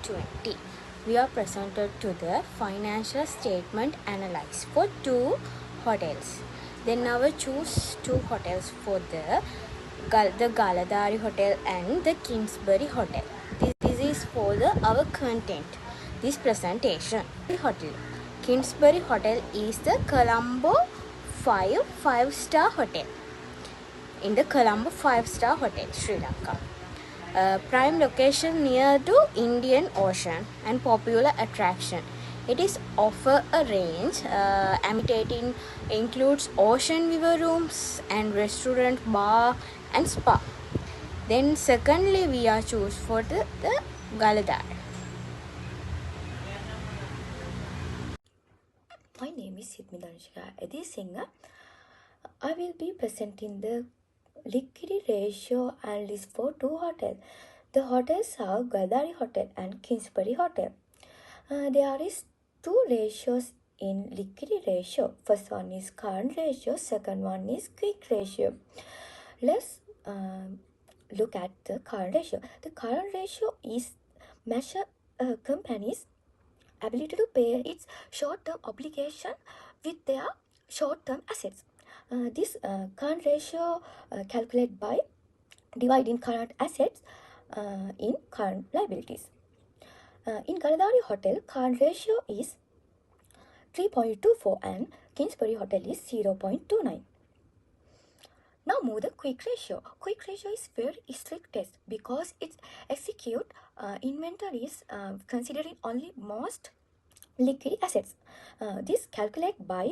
2020. We are presented to the financial statement analysis for two hotels. Then now we choose two hotels for the Galadari Hotel and the Kingsbury Hotel. This is for our content. This presentation. Hotel. Kingsbury Hotel is the Colombo 5-star hotel. In the Colombo 5-star hotel, Sri Lanka. Prime location near to Indian Ocean and popular attraction. It is offer a range imitating includes ocean view rooms and restaurant, bar and spa. Then secondly we are choose for the Galadari. My name is Sidmidanshika Edi Singha. I will be presenting the liquidity ratio and list for two hotels. The hotels are Galadari Hotel and Kingsbury Hotel. There is two ratios in liquidity ratio. First one is current ratio, second one is quick ratio. Let's look at the current ratio. The current ratio is measure a company's ability to pay its short-term obligation with their short-term assets. This current ratio calculated by dividing current assets in current liabilities. In Galadari Hotel, current ratio is 3.24 and Kingsbury Hotel is 0.29. Now move the quick ratio. Quick ratio is very strict test because it execute inventories considering only most liquid assets. This calculate by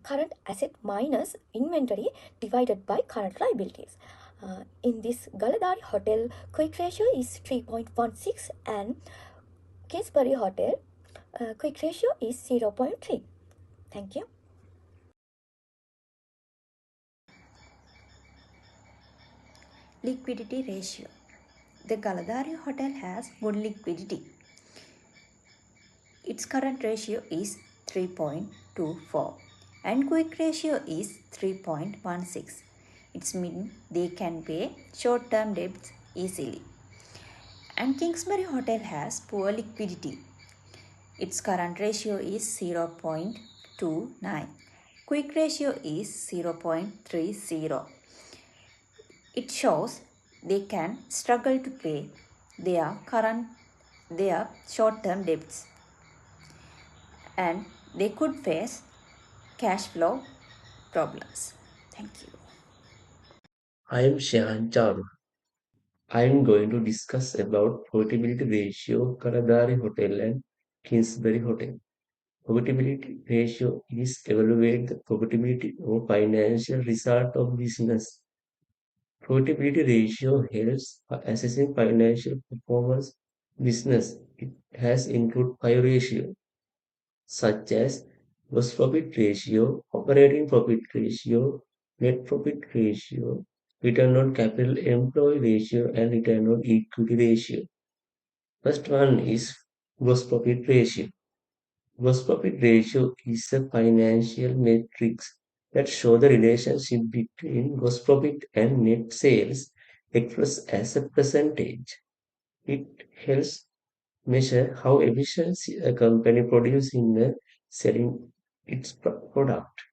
current asset minus inventory divided by current liabilities. In this Galadari Hotel, quick ratio is 3.16 and Kingsbury Hotel quick ratio is 0.3. Thank you. Liquidity ratio. The Galadari Hotel has good liquidity. Its current ratio is 3.24 and quick ratio is 3.16. It means they can pay short-term debts easily. And Kingsbury Hotel has poor liquidity. Its current ratio is 0.29. Quick ratio is 0.30. It shows they can struggle to pay their short-term debts and they could face cash flow problems. Thank you. I am Shan Charu. I am going to discuss about profitability ratio, Galadari Hotel and Kingsbury Hotel. Profitability ratio is evaluate the profitability or financial result of business. Profitability ratio helps assessing financial performance business. It has include 5 ratios such as gross profit ratio, operating profit ratio, net profit ratio, return on capital employed ratio, and return on equity ratio. First one is gross profit ratio. Gross profit ratio is a financial matrix that show the relationship between gross profit and net sales expressed as a percentage. It helps measure how efficiency a company produces in selling its product.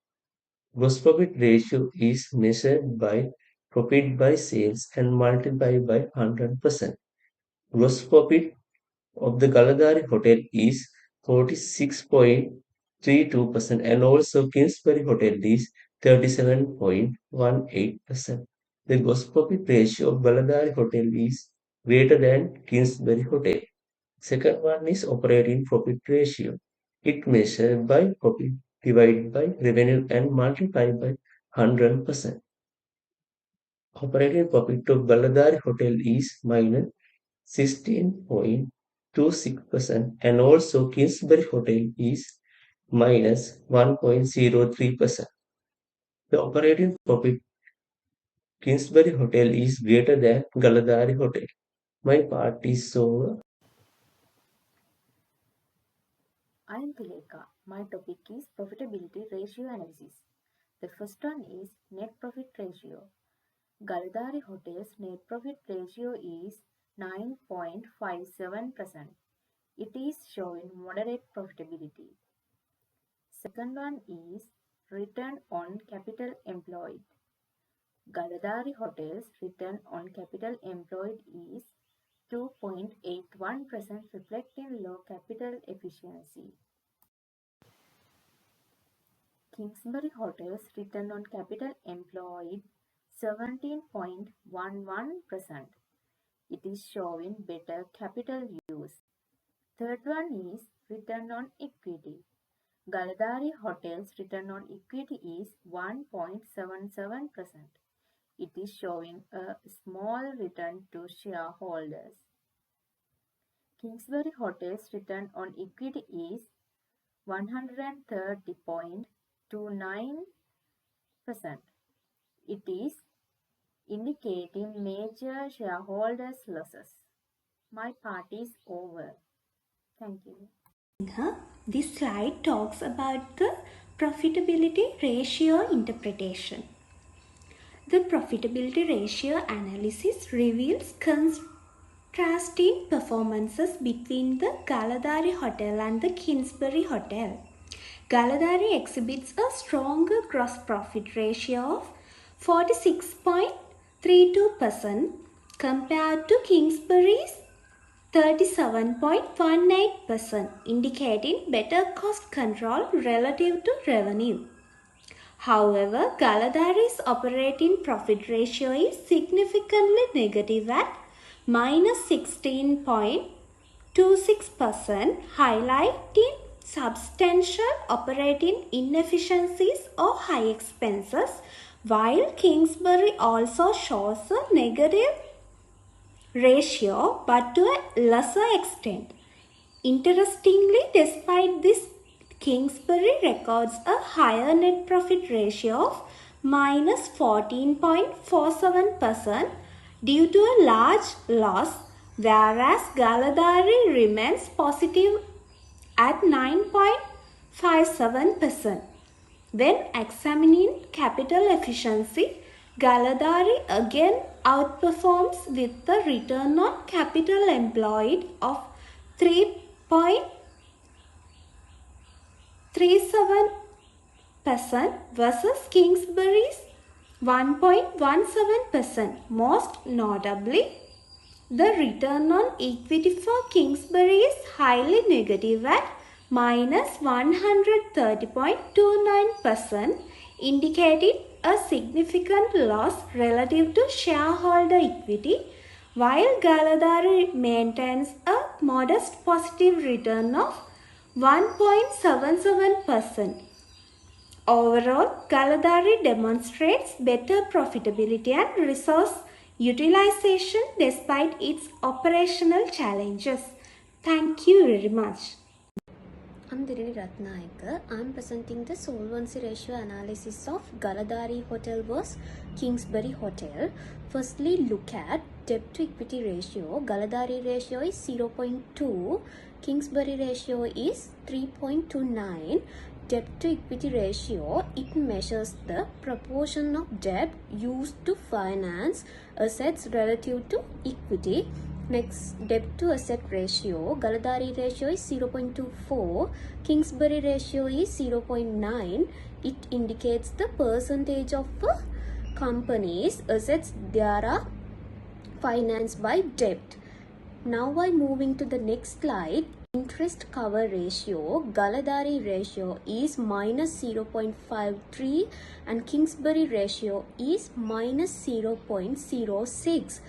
Gross profit ratio is measured by profit by sales and multiplied by 100%. Gross profit of the Galadari Hotel is 46.32% and also Kingsbury Hotel is 37.18%. The gross profit ratio of Galadari Hotel is greater than Kingsbury Hotel. Second one is operating profit ratio. It measured by profit divided by revenue and multiplied by 100%. Operating profit of Galadari Hotel is minus 16.26% and also Kingsbury Hotel is minus 1.03%. The operating profit Kingsbury Hotel is greater than Galadari Hotel. My part is over. I am Tuleka. My topic is profitability ratio analysis. The first one is net profit ratio. Galadari Hotel's net profit ratio is 9.57%. It is showing moderate profitability. Second one is return on capital employed. Galadari Hotel's return on capital employed is 2.81%, reflecting low capital efficiency. Kingsbury Hotel's return on capital employed 17.11%. It is showing better capital use. Third one is return on equity. Galadari Hotel's return on equity is 1.77%. It is showing a small return to shareholders. Kingsbury Hotel's return on equity is 130.29%. It is indicating major shareholders' losses. My part is over. Thank you. This slide talks about the profitability ratio interpretation. The profitability ratio analysis reveals contrasting performances between the Galadari Hotel and the Kingsbury Hotel. Galadari exhibits a stronger gross profit ratio of 46.32% compared to Kingsbury's 37.18%, indicating better cost control relative to revenue. However, Galadari's operating profit ratio is significantly negative at -16.26%, highlighting substantial operating inefficiencies or high expenses, while Kingsbury also shows a negative ratio but to a lesser extent. Interestingly, despite this, Kingsbury records a higher net profit ratio of -14.47% due to a large loss, whereas Galadari remains positive at 9.57%. When examining capital efficiency, Galadari again outperforms with a return on capital employed of 3.37% versus Kingsbury's 1.17%. Most notably, the return on equity for Kingsbury is highly negative at -130.29%, indicating a significant loss relative to shareholder equity, while Galadari maintains a modest positive return of 1.77%. Overall, Galadari demonstrates better profitability and resource utilization despite its operational challenges. Thank you very much. I'm Dirini Ratnayaka. I'm presenting the solvency ratio analysis of Galadari Hotel vs Kingsbury Hotel. Firstly, look at debt to equity ratio. Galadari ratio is 0.2. Kingsbury ratio is 3.29. Debt to equity ratio, it measures the proportion of debt used to finance assets relative to equity. Next, debt to asset ratio. Galadari ratio is 0.24. Kingsbury ratio is 0.9. It indicates the percentage of a company's assets that are financed by debt. Now I'm moving to the next slide. Interest cover ratio. Galadari ratio is -0.53 and Kingsbury ratio is -0.06.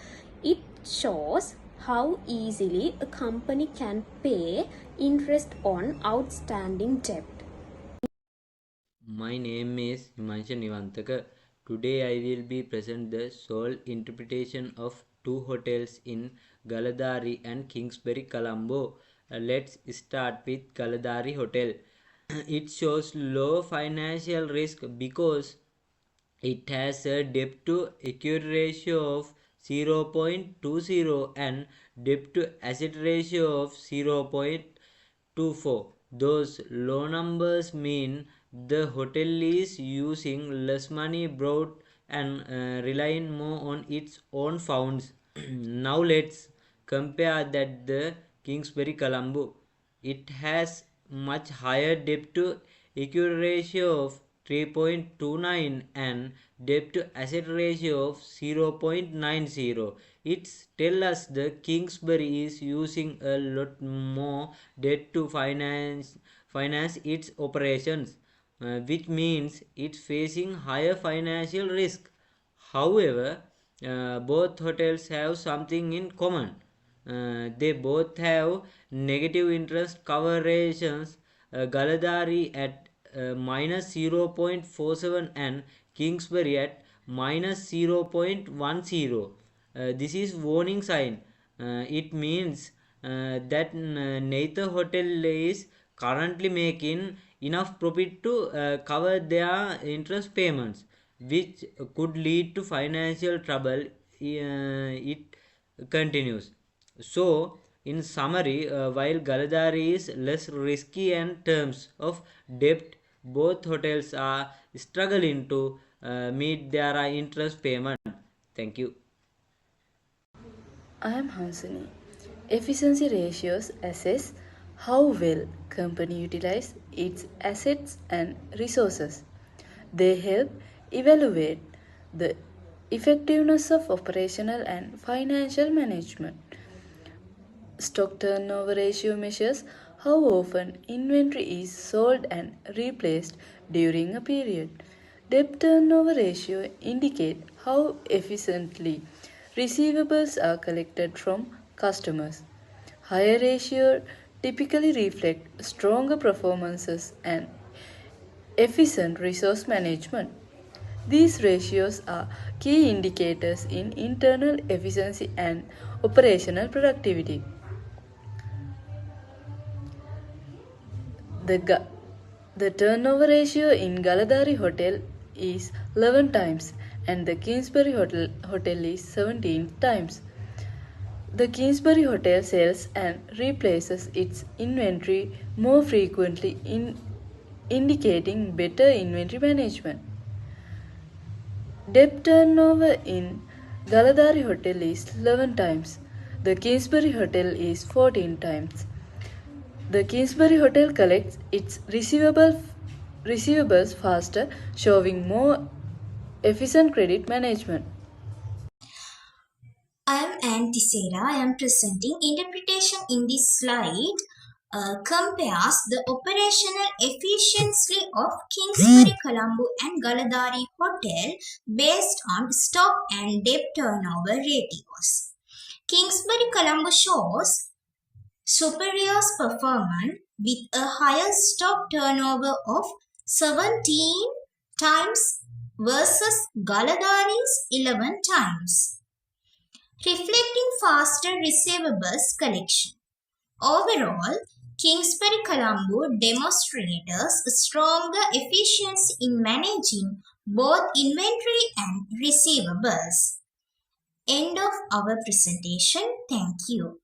It shows how easily a company can pay interest on outstanding debt. My name is Himanshu Nivantaka. Today I will be present the sole interpretation of two hotels in Galadari and Kingsbury, Colombo. Let's start with Galadari Hotel. It shows low financial risk because it has a debt to equity ratio of 0.20 and debt to asset ratio of 0.24. Those low numbers mean the hotel is using less money brought and relying more on its own funds. Now let's compare that the Kingsbury Colombo. It has much higher debt to equity ratio of 3.29 and debt to asset ratio of 0.90. It's tell us the Kingsbury is using a lot more debt to finance its operations, which means it's facing higher financial risk. However, both hotels have something in common. They both have negative interest cover ratios. Galadari at minus 0.47 and Kingsbury at minus 0.10. This is warning sign. It means that neither hotel is currently making enough profit to cover their interest payments, which could lead to financial trouble. It continues. So, in summary, while Galadari is less risky in terms of debt, both hotels are struggling to meet their interest payment. Thank you. I am Hansini. Efficiency ratios assess how well company utilize its assets and resources. They help evaluate the effectiveness of operational and financial management. Stock turnover ratio measures how often inventory is sold and replaced during a period. Debt turnover ratio indicate how efficiently receivables are collected from customers. Higher ratio typically reflect stronger performances and efficient resource management. These ratios are key indicators in internal efficiency and operational productivity. The, ga- the turnover ratio in Galadari Hotel is 11 times and the Kingsbury Hotel is 17 times. The Kingsbury Hotel sells and replaces its inventory more frequently, indicating better inventory management. Debt turnover in Galadari Hotel is 11 times. The Kingsbury Hotel is 14 times. The Kingsbury Hotel collects its receivables faster, showing more efficient credit management. I am Antisera. I am presenting interpretation in this slide. Compares the operational efficiency of Kingsbury Colombo and Galadari Hotel based on stock and debt turnover ratios. Kingsbury Colombo shows superior performance with a higher stock turnover of 17 times versus Galadari's 11 times, reflecting faster receivables collection. Overall, Kingsbury Colombo demonstrates stronger efficiency in managing both inventory and receivables. End of our presentation. Thank you.